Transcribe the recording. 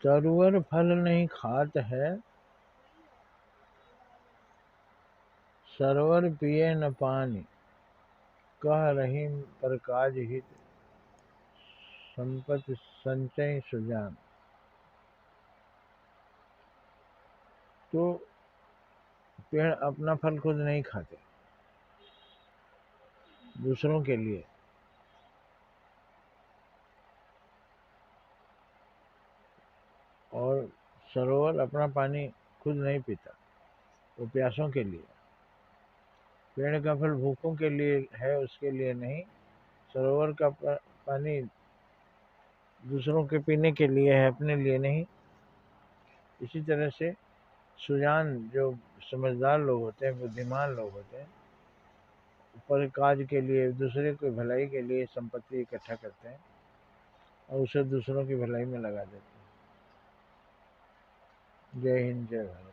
तरुअर फल नहीं खात है, सरवर पिए न पानी। कह रहीम पर काज हित, संपत्ति संचय सुजान। तो पेड़ अपना फल खुद नहीं खाते, दूसरों के लिए। और सरोवर अपना पानी खुद नहीं पीता, वो प्यासों के लिए। पेड़ का फल भूखों के लिए है, उसके लिए नहीं। सरोवर का पानी दूसरों के पीने के लिए है, अपने लिए नहीं। इसी तरह से सुजान, जो समझदार लोग होते हैं, बुद्धिमान लोग होते हैं, पर काज के लिए, दूसरे की भलाई के लिए संपत्ति इकट्ठा करते हैं और उसे दूसरों की भलाई में लगा देते हैं। जय हिंद, जय भारत।